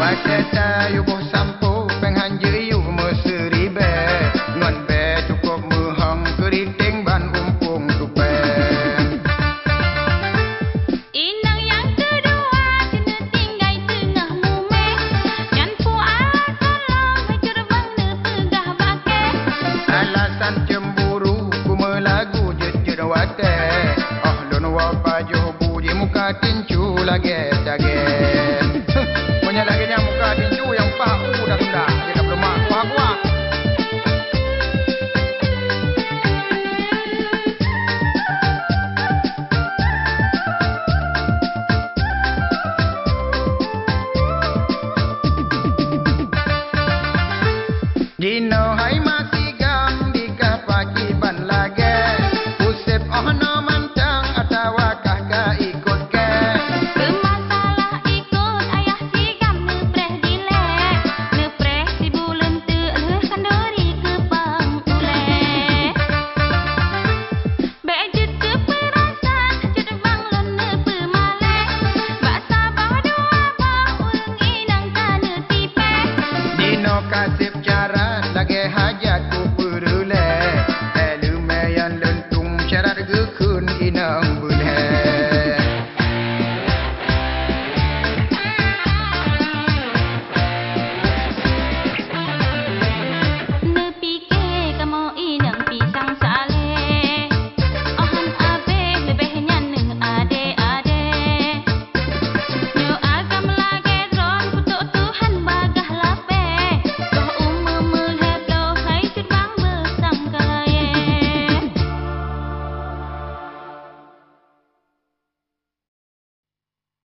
Kita yubuh sampu penghan jeyu meseri be ngan be cukup muhang keriting ban umpung tupen. Inang yang kedua kena tinggai tengah mume jan puat tolong hajar bang ne tegah bake. Alasan cemburu ku melagu jejer wate. Oh lon wa pajuh buji muka tincu lage jage.